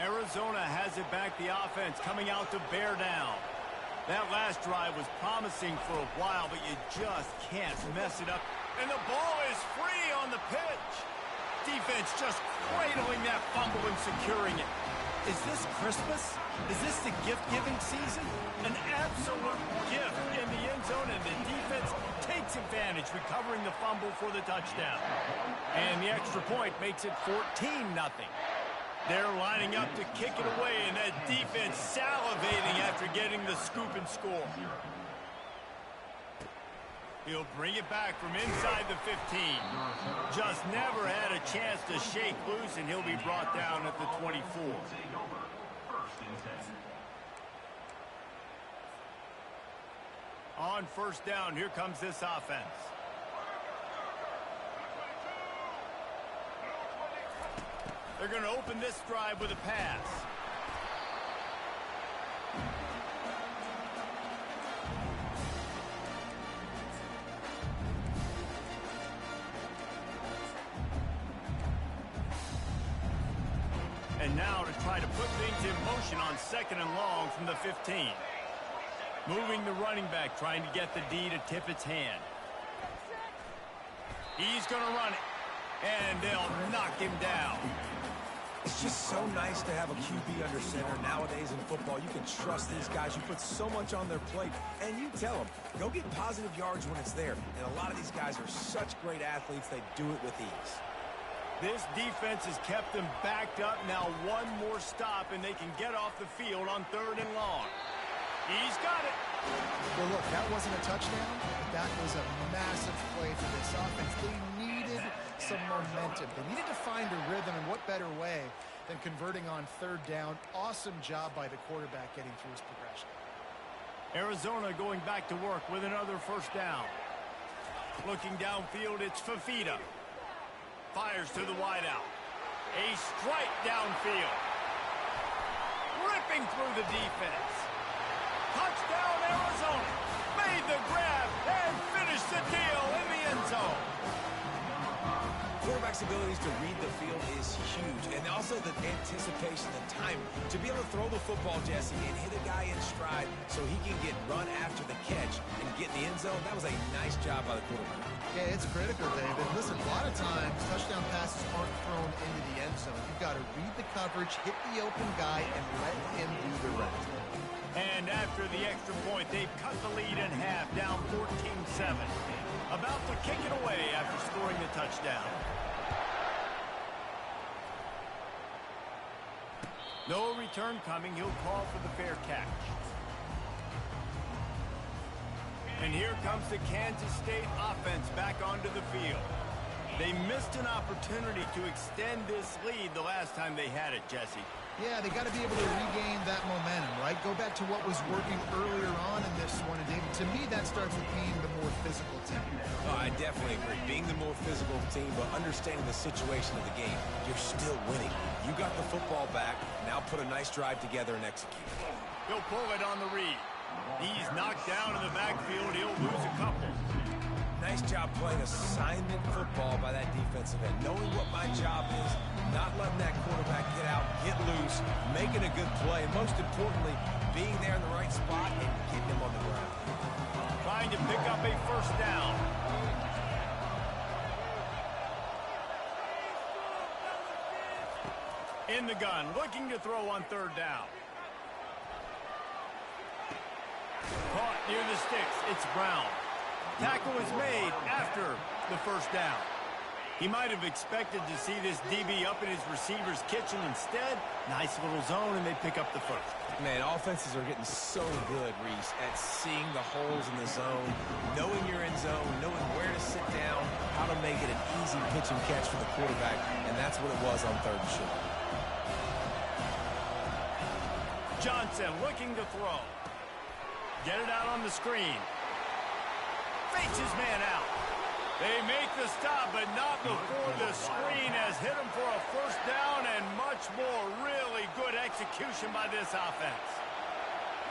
Arizona has it back, the offense coming out to bear down. That last drive was promising for a while, but you just can't mess it up. And the ball is free on the pitch. Defense just cradling that fumble and securing it. Is this Christmas? Is this the gift-giving season? An absolute gift in the end zone, and the defense takes advantage, recovering the fumble for the touchdown. And the extra point makes it 14-0. They're lining up to kick it away, and that defense salivating after getting the scoop and score. He'll bring it back from inside the 15. Just never had a chance to shake loose, and he'll be brought down at the 24. On first down, here comes this offense. They're going to open this drive with a pass. And now to try to put things in motion on second and long from the 15. Moving the running back, trying to get the D to tip its hand. He's going to run it, and they'll knock him down. It's just so nice to have a QB under center. Nowadays in football, you can trust these guys. You put so much on their plate, and you tell them, go get positive yards when it's there. And a lot of these guys are such great athletes, they do it with ease. This defense has kept them backed up. Now one more stop, and they can get off the field on third and long. He's got it. Well, look, that wasn't a touchdown, but that was a massive play for this offense. They needed some momentum. They needed to find a rhythm, and what better way than converting on third down. Awesome job by the quarterback getting through his progression. Arizona going back to work with another first down. Looking downfield, it's Fafita. Fires to the wideout. A strike downfield. Ripping through the defense. Touchdown, Arizona. Made the grab and finished the deal in the end zone. quarterback's abilities to read the field is huge, and also the anticipation, the time to be able to throw the football, Jesse, and hit a guy in stride so he can get run after the catch and get in the end zone. That was a nice job by the quarterback. Yeah, it's critical, David. Listen, a lot of times touchdown passes aren't thrown into the end zone. You've got to read the coverage, hit the open guy, and let him do the rest. And after the extra point, they've cut the lead in half, down 14-7. About to kick it away after scoring the touchdown. No return coming. He'll call for the fair catch. And here comes the Kansas State offense back onto the field. They missed an opportunity to extend this lead the last time they had it, Jesse. Yeah, they got to be able to regain that momentum, right? Go back to what was working earlier on in this one. And, David, to me, that starts with being the more physical team. Oh, I definitely agree. Being the more physical team, but understanding the situation of the game, you're still winning. You got the football back. Now put a nice drive together and execute. He'll pull it on the read. He's knocked down in the backfield. He'll lose a couple. Nice job playing assignment football by that defensive end. Knowing what my job is, not letting that quarterback get out, get loose, making a good play, and most importantly, being there in the right spot and getting him on the ground. Trying to pick up a first down. In the gun, looking to throw on third down. Caught near the sticks. It's Brown. Tackle is made after the first down. He might have expected to see this DB up in his receiver's kitchen. Instead, nice little zone, and they pick up the first. Man, offenses are getting so good, Reese, at seeing the holes in the zone, knowing your end zone, knowing where to sit down, how to make it an easy pitch and catch for the quarterback, and that's what it was on third and short. Johnson looking to throw. Get it out on the screen. Fakes his man out. They make the stop, but not before the screen has hit him for a first down and much more. Really good execution by this offense.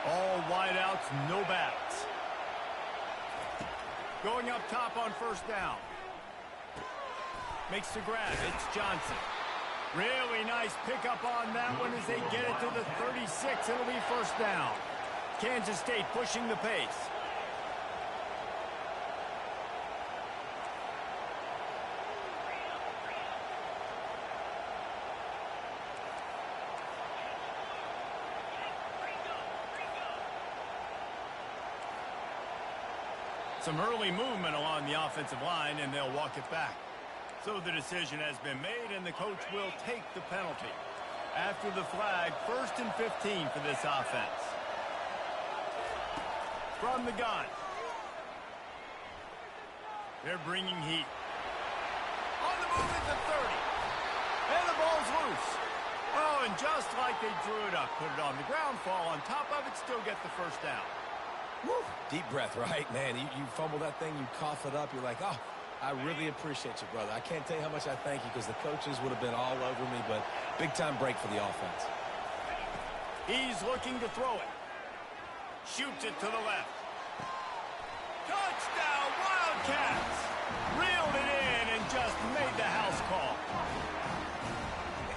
All wideouts, no backs. Going up top on first down. Makes the grab. It's Johnson. Really nice pickup on that one as they get it to the 36. It'll be first down. Kansas State pushing the pace. Some early movement along the offensive line, and they'll walk it back. So the decision has been made, and the coach will take the penalty. After the flag, 1st and 15 for this offense. From the gun. They're bringing heat. On the move at the 30. And the ball's loose. Oh, and just like they drew it up, put it on the ground, fall on top of it, still get the first down. Woo. Deep breath, right? Man, you fumble that thing, you cough it up, you're like, oh, I really appreciate you, brother. I can't tell you how much I thank you because the coaches would have been all over me, but big-time break for the offense. He's looking to throw it. Shoots it to the left. Touchdown, Wildcats! Reeled it in and just made the house call.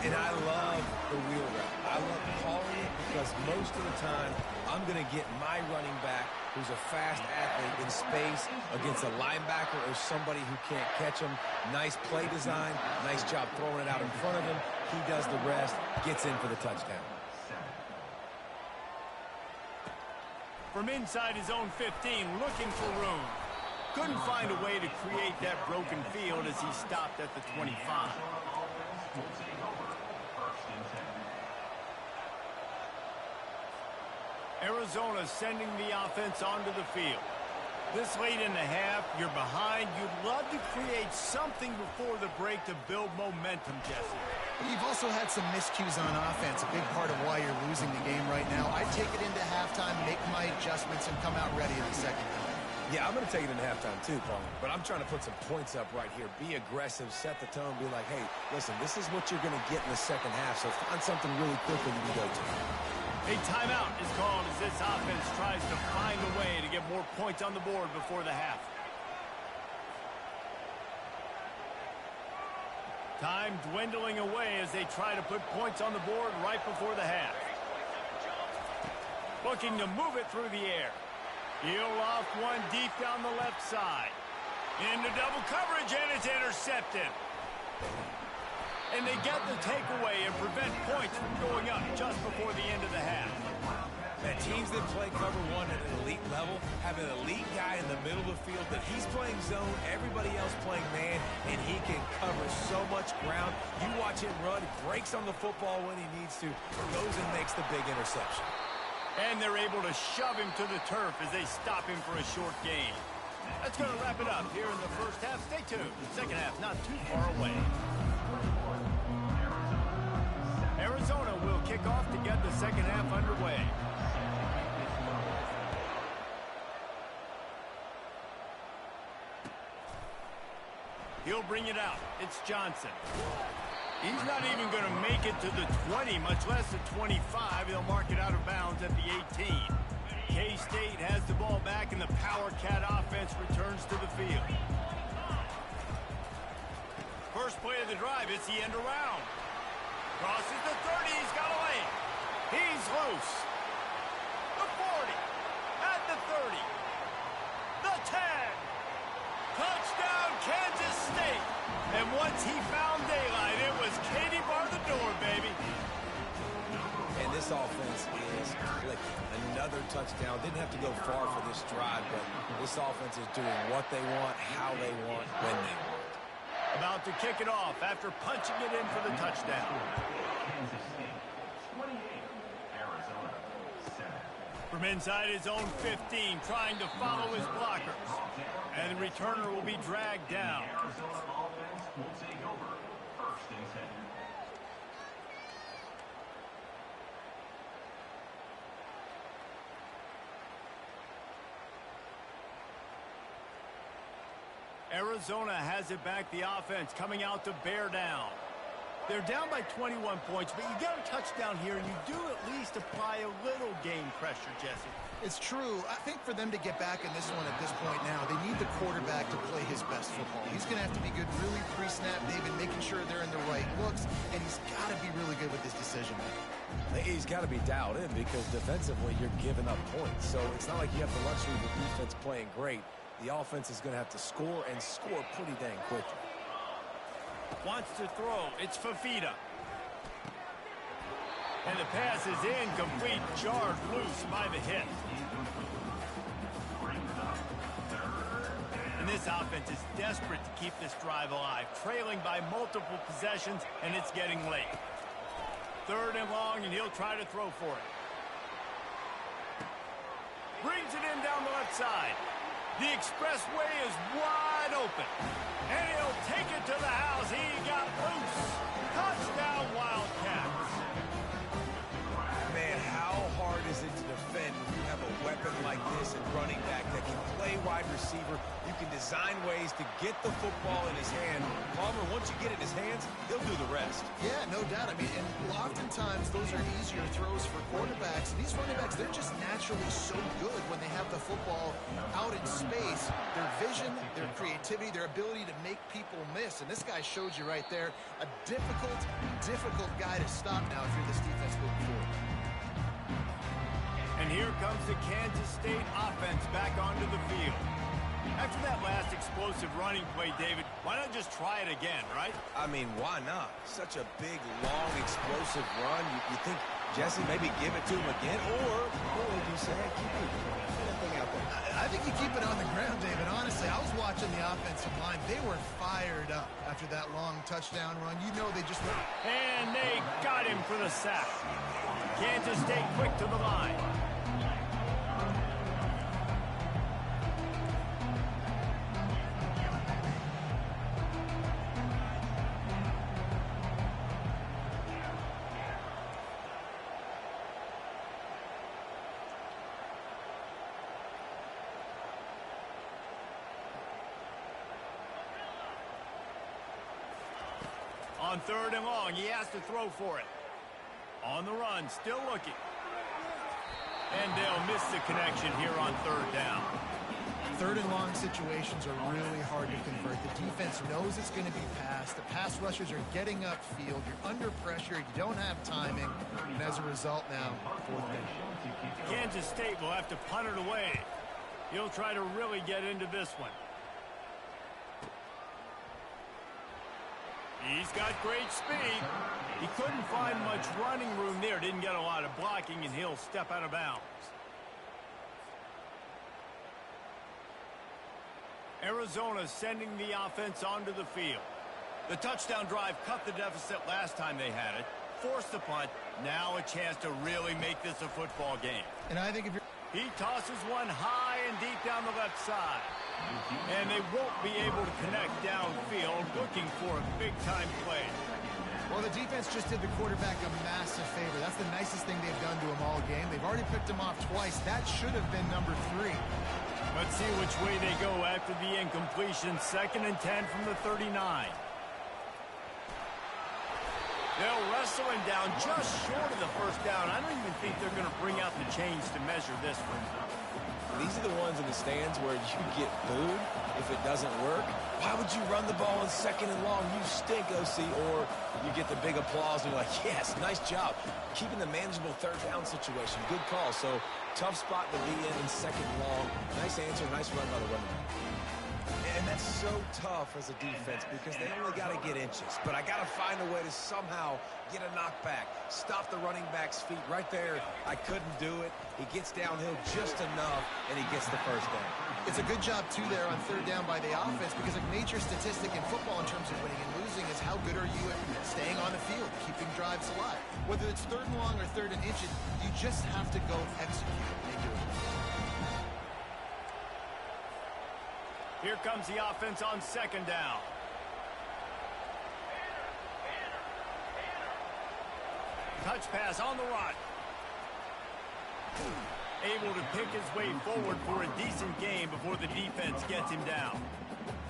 And I love the wheel route. I love calling it because most of the time, I'm going to get my running back, who's a fast athlete, in space against a linebacker or somebody who can't catch him. Nice play design. Nice job throwing it out in front of him. He does the rest, gets in for the touchdown. From inside his own 15, looking for room. Couldn't find a way to create that broken field as he stopped at the 25. Arizona sending the offense onto the field. This late in the half, you're behind. You'd love to create something before the break to build momentum, Jesse. You've also had some miscues on offense, a big part of why you're losing the game right now. I take it into halftime, make my adjustments, and come out ready in the second half. Yeah, I'm going to take it into halftime too, Paul. But I'm trying to put some points up right here. Be aggressive, set the tone, be like, hey, listen, this is what you're going to get in the second half, so find something really quick when you go to. A timeout is called as this offense tries to find a way to get more points on the board before the half. Time dwindling away as they try to put points on the board right before the half. Looking to move it through the air. He'll off one deep down the left side. Into double coverage, and it's intercepted. And they get the takeaway and prevent points from going up just before the end of the half. Man, teams that play cover one at an elite level have an elite guy in the middle of the field that he's playing zone, everybody else playing man, and he can cover so much ground. You watch him run, breaks on the football when he needs to, goes and makes the big interception. And they're able to shove him to the turf as they stop him for a short gain. That's going to wrap it up here in the first half. Stay tuned. Second half not too far away. Arizona will kick off to get the second half underway. He'll bring it out. It's Johnson. He's not even going to make it to the 20, much less the 25. They'll mark it out of bounds at the 18. K-State has the ball back, and the Power Cat offense returns to the field. First play of the drive, it's the end around. Crosses the 30, he's got a lane. He's loose. The 40, at the 30, the 10. Touchdown, Kansas State. And once he found daylight, it was Katie bar the door, baby. And this offense is clicking. Another touchdown. Didn't have to go far for this drive, but this offense is doing what they want, how they want, when they want. About to kick it off after punching it in for the touchdown. Kansas State, 28. Arizona, 7. From inside his own 15, trying to follow his blockers. And the returner will be dragged down. Arizona offense will take over. First and 10. Arizona has it back, the offense coming out to bear down. They're down by 21 points, but you get a touchdown here, and you do at least apply a little game pressure, Jesse. It's true. I think for them to get back in this one at this point now, they need the quarterback to play his best football. He's going to have to be good really pre-snap, David, making sure they're in the right looks, and he's got to be really good with his decision-making. He's got to be dialed in because defensively you're giving up points. So it's not like you have the luxury of the defense playing great. The offense is going to have to score and score pretty dang quickly. Wants to throw. It's Fafita. And the pass is incomplete. Jarred loose by the hit. And this offense is desperate to keep this drive alive. Trailing by multiple possessions, and it's getting late. Third and long, and he'll try to throw for it. Brings it in down the left side. The expressway is wide open. And he'll take it to the house. He got loose. Touchdown, Wildcats. Man, how hard is it to defend when you have a weapon like this and running back that can play wide receiver? You can design ways to get the football in his hand. Palmer, once you get it in his hands, he'll do the rest. Yeah, no doubt. I mean, and oftentimes those are easier throws for quarterbacks. These running backs, they're just naturally so good when they have the football out in space. Their vision, their creativity, their ability to make people miss. And this guy showed you right there, a difficult guy to stop now if you're this defense moving forward. And here comes the Kansas State offense back onto the field. After that last explosive running play, David, why not just try it again, right? I mean, why not? Such a big, long, explosive run. You think, Jesse, maybe give it to him again? Or would you say, hey, keep it. Get that thing out there. I think you keep it on the ground, David. Honestly, I was watching the offensive line. They were fired up after that long touchdown run. You know they just went. And they got him for the sack. Kansas State quick to the line. On third and long, he has to throw for it. On the run, still looking. And they'll miss the connection here on third down. Third and long situations are really hard to convert. The defense knows it's going to be passed. The pass rushers are getting upfield. You're under pressure. You don't have timing. And as a result now, fourth down. Kansas State will have to punt it away. He'll try to really get into this one. He's got great speed. He couldn't find much running room there. Didn't get a lot of blocking, and he'll step out of bounds. Arizona sending the offense onto the field. The touchdown drive cut the deficit last time they had it. Forced the punt. Now a chance to really make this a football game. And I think if you're... He tosses one high and deep down the left side. And they won't be able to connect downfield, looking for a big-time play. Well, the defense just did the quarterback a massive favor. That's the nicest thing they've done to him all game. They've already picked him off twice. That should have been number 3. Let's see which way they go after the incompletion. 2nd and 10 from the 39. They'll wrestle him down just short of the first down. I don't even think they're going to bring out the chains to measure this one. These are the ones in the stands where you get booed if it doesn't work. Why would you run the ball in 2nd and long? You stink, OC. Or you get the big applause and you're like, yes, nice job. Keeping the manageable 3rd down situation. Good call. So tough spot to be in 2nd and long. Nice answer. Nice run by the running back. And that's so tough as a defense because they only got to get inches. But I got to find a way to somehow get a knockback, stop the running back's feet right there. I couldn't do it. He gets downhill just enough, and he gets the first down. It's a good job, too, there on 3rd down by the offense because a major statistic in football in terms of winning and losing is how good are you at staying on the field, keeping drives alive. Whether it's 3rd and long or 3rd and inches, you just have to go execute. They do it. Here comes the offense on 2nd down. Touch pass on the run. Able to pick his way forward for a decent game before the defense gets him down.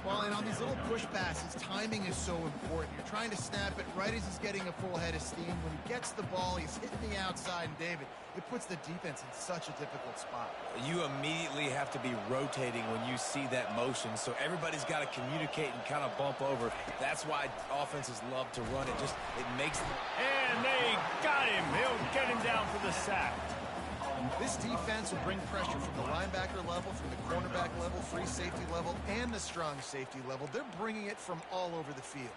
Well, and on these little push passes, timing is so important. You're trying to snap it right as he's getting a full head of steam. When he gets the ball, he's hitting the outside, and David, it puts the defense in such a difficult spot. You immediately have to be rotating when you see that motion, so everybody's got to communicate and kind of bump over. That's why offenses love to run it. Just it makes them... And they got him. He'll get him down for the sack. This defense will bring pressure from the linebacker level, from the cornerback level, free safety level, and the strong safety level. They're bringing it from all over the field.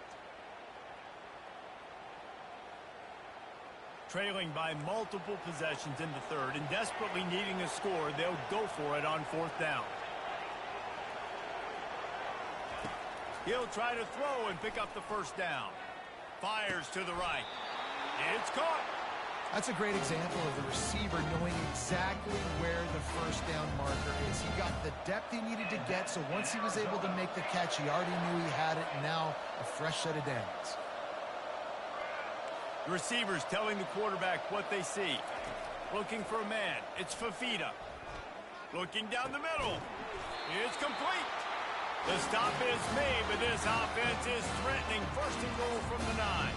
Trailing by multiple possessions in the 3rd and desperately needing a score, they'll go for it on 4th down. He'll try to throw and pick up the first down. Fires to the right. It's caught. That's a great example of the receiver knowing exactly where the first down marker is. He got the depth he needed to get, so once he was able to make the catch, he already knew he had it, and now a fresh set of downs. The receivers telling the quarterback what they see. Looking for a man. It's Fafita. Looking down the middle. It's complete. The stop is made, but this offense is threatening. 1st and goal from the 9.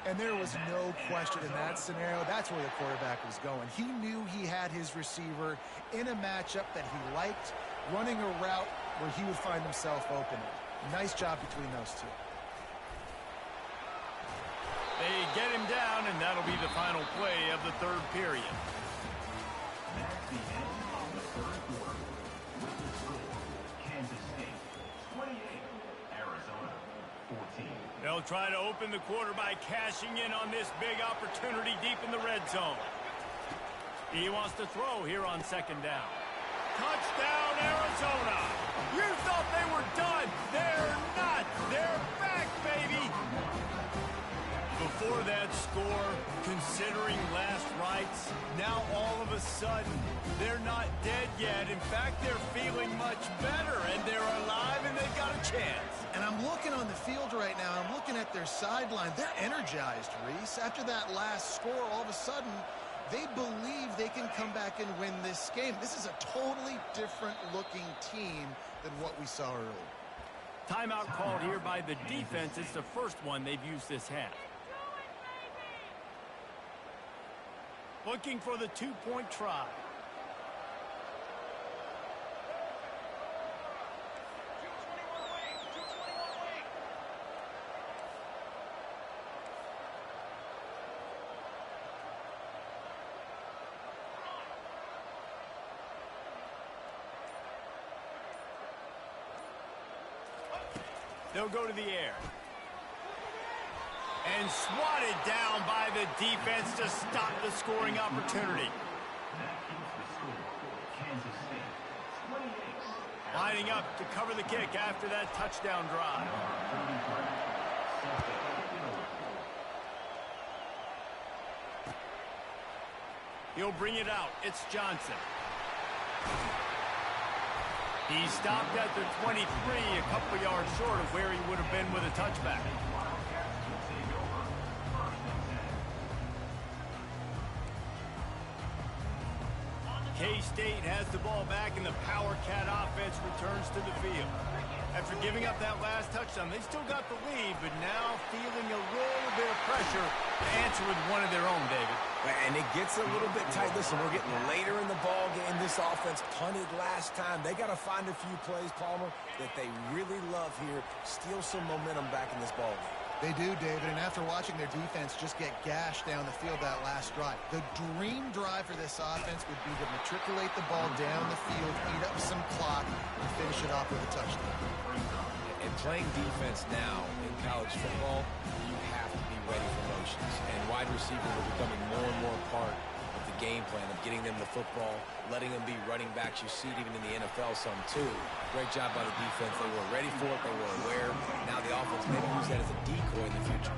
And there was no question in that scenario. That's where the quarterback was going. He knew he had his receiver in a matchup that he liked, running a route where he would find himself open. Nice job between those two. They get him down, and that'll be the final play of the 3rd period. That's the end of the 3rd quarter. With the score, Kansas State 28, Arizona 14. They'll try to open the quarter by cashing in on this big opportunity deep in the red zone. He wants to throw here on 2nd down. Touchdown, Arizona! You thought they were done. They're not. They're back, baby! Before that score, considering last rites, now all of a sudden, they're not dead yet. In fact, they're feeling much better, and they're alive, and they've got a chance. And I'm looking on the field right now, I'm looking at their sideline. They're energized, Reese. After that last score, all of a sudden, they believe they can come back and win this game. This is a totally different-looking team than what we saw earlier. Timeout called here by the defense. It's the first one they've used this half. Looking for the 2-point try. They'll go to the air. And swatted down by the defense to stop the scoring opportunity. That keeps the score. Kansas State 28. Lining up to cover the kick after that touchdown drive. He'll bring it out. It's Johnson. He stopped at the 23, a couple yards short of where he would have been with a touchback. K-State has the ball back, and the Power Cat offense returns to the field. After giving up that last touchdown, they still got the lead, but now feeling a little bit of pressure to answer with one of their own, David. And it gets a little bit tight. Listen, we're getting later in the ball game. This offense punted last time. They got to find a few plays, Palmer, that they really love here. Steal some momentum back in this ball game. They do, David, and after watching their defense just get gashed down the field that last drive, the dream drive for this offense would be to matriculate the ball down the field, eat up some clock, and finish it off with a touchdown. And playing defense now in college football, you have to be ready for motions. And wide receivers are becoming more and more part of the game plan of getting them the football, letting them be running backs. You see it even in the NFL some too. Great job by the defense. They were ready for it. They were aware. Now the offense maybe use that as a decoy in the future.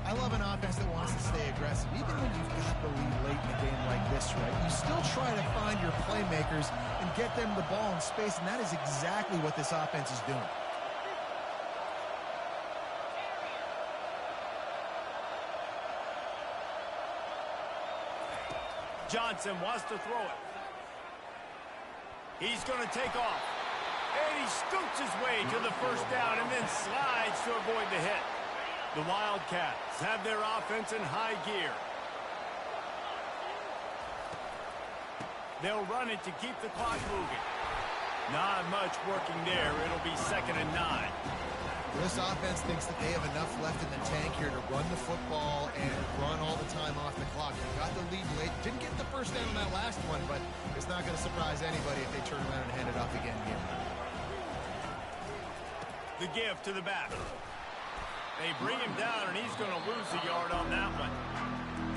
I love an offense that wants to stay aggressive. Even when you've got the lead late in a game like this, right, you still try to find your playmakers and get them the ball in space, and that is exactly what this offense is doing. Johnson wants to throw it. He's going to take off. And he scoots his way to the first down and then slides to avoid the hit. The Wildcats have their offense in high gear. They'll run it to keep the clock moving. Not much working there. It'll be 2nd and 9. This offense thinks that they have enough left in the tank here to run the football and run all the time off the clock. They got the lead late. Didn't get the first down on that last one, but it's not going to surprise anybody if they turn around and hand it off again here. The give to the back. They bring him down, and he's going to lose a yard on that one.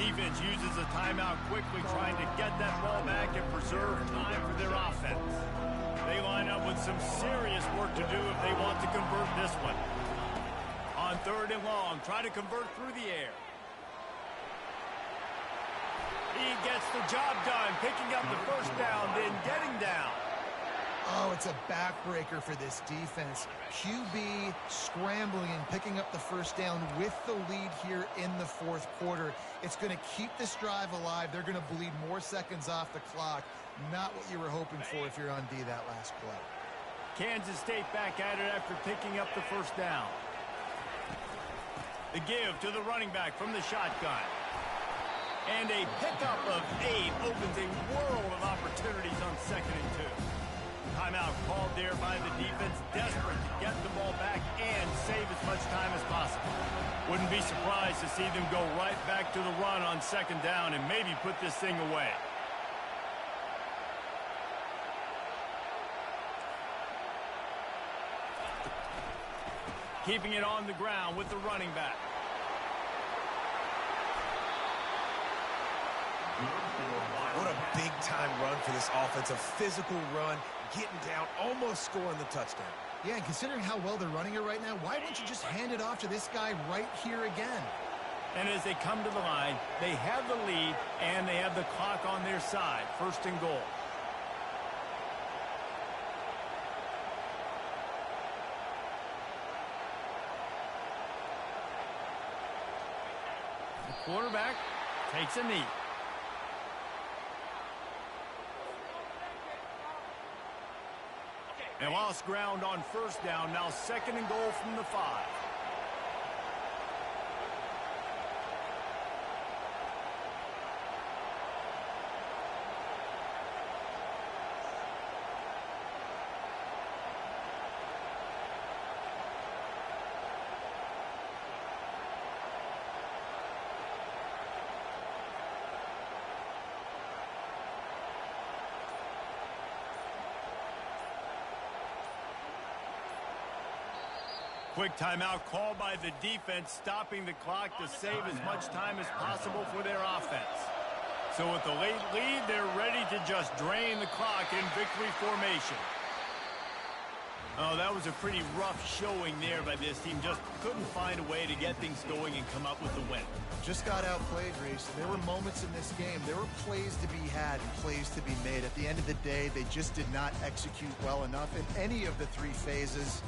Defense uses a timeout quickly, trying to get that ball back and preserve time for their offense. They line up with some serious work to do if they want to convert this one. On 3rd and long, try to convert through the air. He gets the job done, picking up the first down, then getting down. Oh, it's a backbreaker for this defense. QB scrambling and picking up the first down with the lead here in the 4th quarter. It's going to keep this drive alive. They're going to bleed more seconds off the clock. Not what you were hoping for if you're on D that last play. Kansas State back at it after picking up the first down. The give to the running back from the shotgun. And a pickup of 8 opens a world of opportunities on 2nd and 2. Timeout called there by the defense, desperate to get the ball back and save as much time as possible. Wouldn't be surprised to see them go right back to the run on 2nd down and maybe put this thing away. Keeping it on the ground with the running back. What a big-time run for this offense. A physical run, getting down, almost scoring the touchdown. Yeah, and considering how well they're running it right now, why don't you just hand it off to this guy right here again? And as they come to the line, they have the lead, and they have the clock on their side. 1st and goal. The quarterback takes a knee. They lost ground on 1st down. Now 2nd and goal from the 5. Quick timeout called by the defense, stopping the clock to save as much time as possible for their offense. So with the late lead, they're ready to just drain the clock in victory formation. Oh, that was a pretty rough showing there by this team. Just couldn't find a way to get things going and come up with the win. Just got outplayed, Reese. There were moments in this game. There were plays to be had and plays to be made. At the end of the day, they just did not execute well enough in any of the three phases.